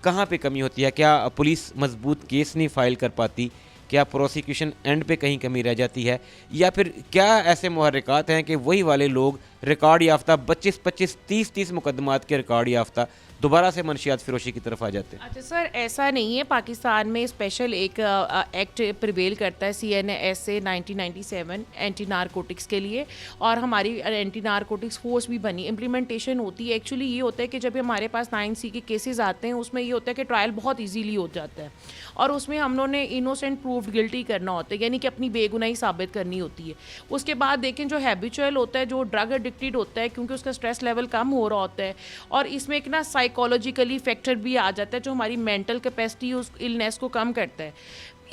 कहाँ पे कमी होती है? क्या पुलिस मजबूत केस नहीं फाइल कर पाती? क्या प्रोसिक्यूशन एंड पे कहीं कमी रह जाती है? या फिर क्या ऐसे मुहर्रिकात हैं कि वही वाले लोग रिकॉर्ड याफ्ता 25-25, 30-30 मुकदमात के रिकॉर्ड याफ्ता दोबारा से मनशियात फिरोशी की तरफ आ जाते हैं? अच्छा सर, ऐसा नहीं है। पाकिस्तान में स्पेशल एक एक्ट प्रिवेल करता है CNSA 1997 एंटी नारकोटिक्स के लिए, और हमारी एंटी नारकोटिक्स फोर्स भी बनी, इम्प्लीमेंटेशन होती है। एक्चुअली ये होता है कि जब हमारे पास 9C के केसेस आते हैं उसमें ये होता है कि ट्रायल बहुत ईजीली हो जाता है और उसमें हम लोगों ने इनोसेंट प्रूव्ड गिल्टी करना होता है, यानी कि अपनी बेगुनाही साबित करनी होती है। उसके बाद देखें जो हैबिचुअल होता है, जो ड्रग एडिक्टेड होता है, क्योंकि उसका स्ट्रेस लेवल कम हो रहा होता है और इसमें एक ना साइकोलॉजिकली फैक्टर भी आ जाता है जो हमारी मेंटल कैपेसिटी उस इलनेस को कम करता है,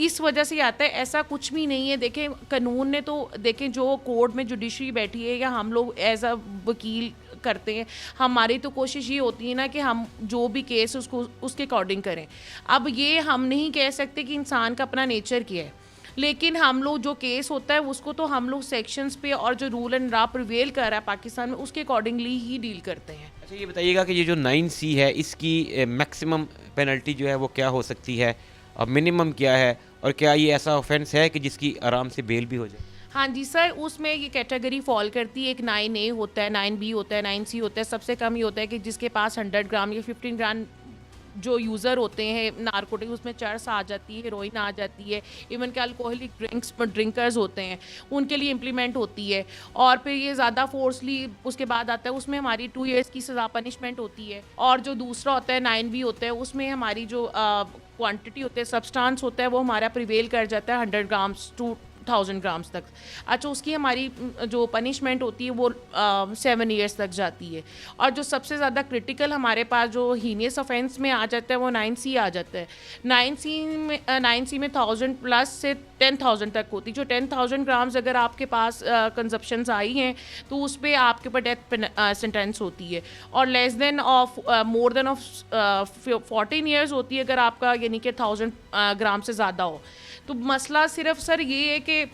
इस वजह से आता है। ऐसा कुछ भी नहीं है। देखें, कानून ने तो देखें जो कोर्ट में जुडिशरी बैठी है या हम लोग एज अ वकील करते हैं, हमारी तो कोशिश ये होती है ना कि हम जो भी केस उसको उसके अकॉर्डिंग करें। अब ये हम नहीं कह सकते कि इंसान का अपना नेचर क्या है, लेकिन हम लोग जो केस होता है उसको तो हम लोग सेक्शंस पे और जो रूल एंड लॉ प्रिवेल कर रहा है पाकिस्तान में उसके अकॉर्डिंगली ही डील करते हैं। अच्छा, ये बताइएगा कि ये जो 9C है इसकी मैक्सिमम पेनल्टी जो है वो क्या हो सकती है और मिनिमम क्या है, और क्या ये ऐसा ऑफेंस है कि जिसकी आराम से बेल भी हो जाए? हाँ जी सर, उसमें ये कैटेगरी फॉल करती है। एक 9A होता है, 9B होता है, 9C होता है। सबसे कम ये होता है कि जिसके पास 100 ग्राम या 15 ग्राम जो यूज़र होते हैं नारकोटिक, उसमें चर्स आ जाती है, हेरोइन आ जाती है, इवन के अल्कोहलिक ड्रिंकर्स होते हैं उनके लिए इम्प्लीमेंट होती है। और फिर ये ज़्यादा फोर्सली उसके बाद आता है, उसमें हमारी 2 इयर्स की सज़ा पनिशमेंट होती है। और जो दूसरा होता है 9B होता है, उसमें हमारी जो क्वांटिटी होते हैं, सब्सटेंस होता है, वो हमारा प्रिवेल कर जाता है 100 ग्राम्स टू 1000 ग्राम्स तक। अच्छा, उसकी हमारी जो पनिशमेंट होती है वो 7 इयर्स तक जाती है। और जो सबसे ज़्यादा क्रिटिकल हमारे पास जो हीनियस ऑफेंस में आ जाता है वो 9C आ जाता है। 9C में 1000 प्लस से 10,000 तक होती है। जो 10,000 ग्राम्स अगर आपके पास कंजप्शंस आई हैं तो उस पर आपके ऊपर डेथ सेंटेंस होती है। और less than of more than of 14 years होती है अगर आपका यानी कि 1000 ग्राम से ज़्यादा हो। तो मसला सिर्फ सर ये है कि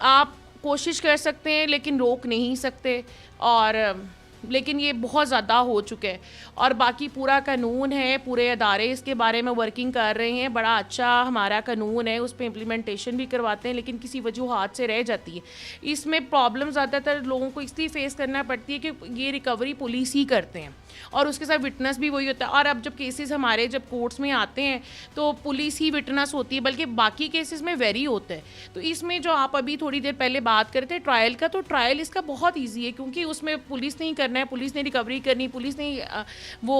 आप कोशिश कर सकते हैं लेकिन रोक नहीं सकते, और लेकिन ये बहुत ज़्यादा हो चुका है। और बाकी पूरा कानून है, पूरे अदारे इसके बारे में वर्किंग कर रहे हैं, बड़ा अच्छा हमारा कानून है, उस पर इम्प्लीमेंटेशन भी करवाते हैं, लेकिन किसी वजूहात से रह जाती है। इसमें प्रॉब्लम ज़्यादातर लोगों को इसलिए फेस करना पड़ती है कि ये रिकवरी पुलिस ही करते हैं और उसके साथ विटनेस भी वही होता है। और अब जब केसेस हमारे जब कोर्ट्स में आते हैं तो पुलिस ही विटनेस होती है, बल्कि बाकी केसेस में वेरी होता है। तो इसमें जो आप अभी थोड़ी देर पहले बात करते हैं ट्रायल का, तो ट्रायल इसका बहुत ईजी है क्योंकि उसमें पुलिस नहीं करना है, पुलिस ने रिकवरी करनी, पुलिस ने वो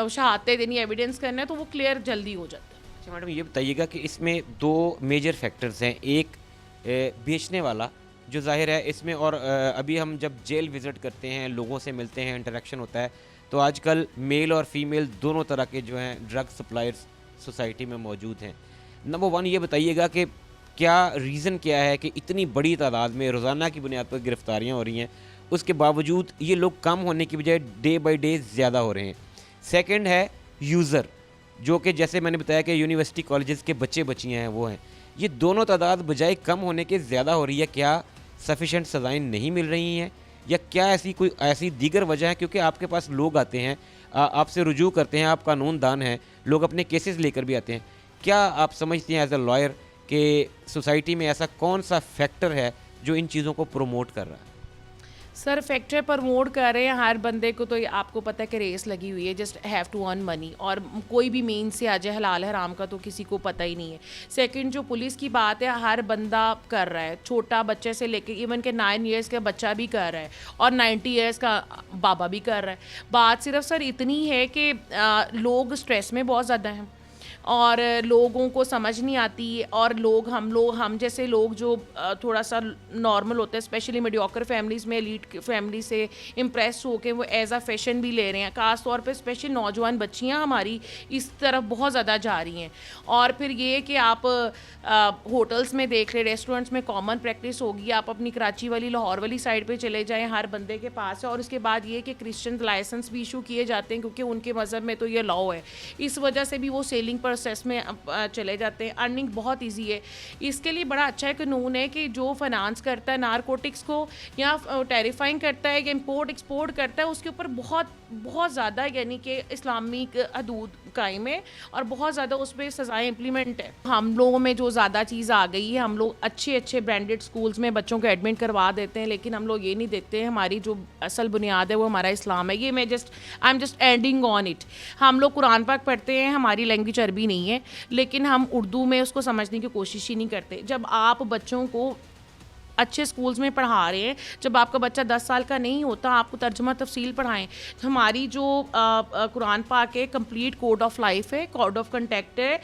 शहादतें देनी, एविडेंस करना है, तो वो क्लियर जल्दी हो जाता है। अच्छा मैडम, ये बताइएगा कि इसमें 2 मेजर फैक्टर्स हैं, एक बेचने वाला जो जाहिर है इसमें, और अभी हम जब जेल विज़िट करते हैं, लोगों से मिलते हैं, इंटरेक्शन होता है, तो आजकल मेल और फीमेल दोनों तरह के जो हैं ड्रग सप्लायर्स सोसाइटी में मौजूद हैं। नंबर 1 ये बताइएगा कि क्या रीज़न क्या है कि इतनी बड़ी तादाद में रोज़ाना की बुनियाद पर गिरफ़्तारियाँ हो रही हैं, उसके बावजूद ये लोग कम होने की बजाय डे बाई डे ज़्यादा हो रहे हैं? सेकंड है यूज़र, जो कि जैसे मैंने बताया कि यूनिवर्सिटी कॉलेजेस के बच्चे बच्चियाँ हैं वो हैं। ये दोनों तादाद बजाय कम होने के ज़्यादा हो रही है। क्या सफिशेंट सज़ाएँ नहीं मिल रही हैं, या क्या ऐसी दीगर वजह है? क्योंकि आपके पास लोग आते हैं, आपसे रुजू करते हैं, आप कानूनदान हैं, लोग अपने केसेस लेकर भी आते हैं। क्या आप समझते हैं एज अ लॉयर कि सोसाइटी में ऐसा कौन सा फैक्टर है जो इन चीज़ों को प्रमोट कर रहा है? सर, फैक्टर प्रमोट कर रहे हैं हर बंदे को, तो आपको पता है कि रेस लगी हुई है, just have to earn money, और कोई भी मीन से आ जाए हलाल हराम का तो किसी को पता ही नहीं है। सेकंड, जो पुलिस की बात है, हर बंदा कर रहा है, छोटा बच्चे से लेके इवन के 9 इयर्स का बच्चा भी कर रहा है और 90 इयर्स का बाबा भी कर रहा है। बात सिर्फ सर इतनी है कि लोग स्ट्रेस में बहुत ज़्यादा हैं और लोगों को समझ नहीं आती, और हम जैसे लोग जो थोड़ा सा नॉर्मल होते हैं, स्पेशली मीडियोकर फैमिलीज़ में, एलीट फैमिली से इम्प्रेस होकर वो एज अ फैशन भी ले रहे हैं। ख़ास तौर पे स्पेशली नौजवान बच्चियां हमारी इस तरफ बहुत ज़्यादा जा रही हैं। और फिर ये कि आप होटल्स में देख लें, रेस्टोरेंट्स में कॉमन प्रैक्टिस होगी, आप अपनी कराची वाली, लाहौर वाली साइड पे चले जाएं, हर बंदे के पास है। और उसके बाद ये कि क्रिश्चियन लाइसेंस भी इशू किए जाते हैं, क्योंकि उनके मज़हब में तो ये लॉ है। इस वजह से भी वो सेलिंग प्रोसेस में चले जाते हैं। अर्निंग बहुत ईजी है। इसके लिए बड़ा अच्छा कानून है कि जो फाइनेंस करता है नारकोटिक्स को या टेरिफाइंग करता है या इंपोर्ट एक्सपोर्ट करता है, उसके ऊपर बहुत बहुत ज़्यादा यानी कि इस्लामिक हदूद कायम है और बहुत ज़्यादा उस पर सज़ाएँ इम्प्लीमेंट है। हम लोगों में जो ज़्यादा चीज़ आ गई है, हम लोग अच्छे ब्रांडेड स्कूल्स में बच्चों को एडमिट करवा देते हैं, लेकिन हम लोग ये नहीं देखते हैं हमारी जो असल बुनियाद है वो हमारा इस्लाम है। ये I am just ending on it. हम लोग कुरान पाक पढ़ते हैं, हमारी लैंग्वेज अरबी नहीं है, लेकिन हम उर्दू में उसको समझने की कोशिश ही नहीं करते। जब आप बच्चों को अच्छे स्कूल्स में पढ़ा रहे हैं, जब आपका बच्चा 10 साल का नहीं होता, आपको तर्जुमा तफसील पढ़ाएं। हमारी जो कुरान पाक है कंप्लीट कोड ऑफ लाइफ है, कोड ऑफ कंडक्ट है,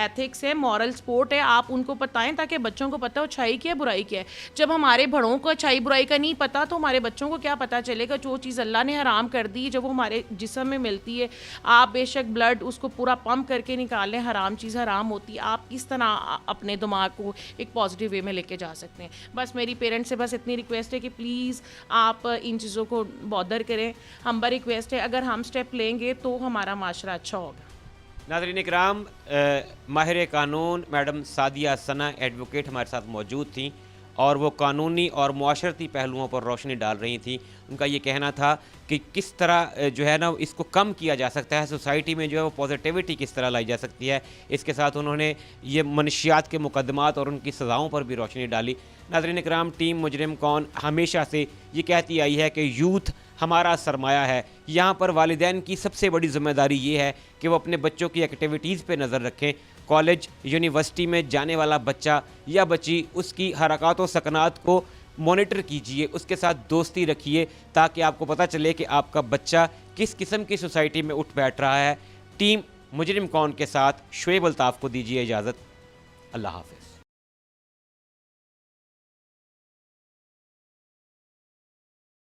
एथिक्स है, मॉरल सपोर्ट है, आप उनको बताएं ताकि बच्चों को पता हो अच्छाई क्या है बुराई क्या है। जब हमारे बड़ों को अच्छाई बुराई का नहीं पता, तो हमारे बच्चों को क्या पता चलेगा। जो चीज़ अल्लाह ने हराम कर दी, जब वो हमारे जिस्म में मिलती है, आप बेशक ब्लड उसको पूरा पंप करके निकाल लें, हराम चीज़ हराम होती है। आप किस तरह अपने दिमाग को एक पॉजिटिव वे में लेके जा सकते हैं। बस मेरी पेरेंट्स से बस इतनी रिक्वेस्ट है कि प्लीज़ आप इन चीज़ों को बॉदर करें। हम्बल रिक्वेस्ट है, अगर हम स्टेप लेंगे तो हमारा माशरा अच्छा होगा। नाज़रीन इकराम, माहिर कानून मैडम सादिया सना एडवोकेट हमारे साथ मौजूद थी और वो कानूनी और मुआशरती पहलुओं पर रोशनी डाल रही थी। उनका ये कहना था कि किस तरह जो है ना इसको कम किया जा सकता है, सोसाइटी में जो है वो पॉजिटिविटी किस तरह लाई जा सकती है। इसके साथ उन्होंने ये मनशियात के मुकदमात और उनकी सज़ाओं पर भी रोशनी डाली। नाज़रीन इकराम, टीम मुजरिम कौन हमेशा से ये कहती आई है कि यूथ हमारा सरमाया है। यहाँ पर वालिदैन की सबसे बड़ी ज़िम्मेदारी ये है कि वो अपने बच्चों की एक्टिविटीज़ पे नज़र रखें। कॉलेज यूनिवर्सिटी में जाने वाला बच्चा या बच्ची, उसकी हरकत व सकनात को मॉनिटर कीजिए, उसके साथ दोस्ती रखिए, ताकि आपको पता चले कि आपका बच्चा किस किस्म की सोसाइटी में उठ बैठ रहा है। टीम मुजरिम कौन के साथ शोएब अल्ताफ़ को दीजिए इजाज़त। अल्लाह हाफ़िज़।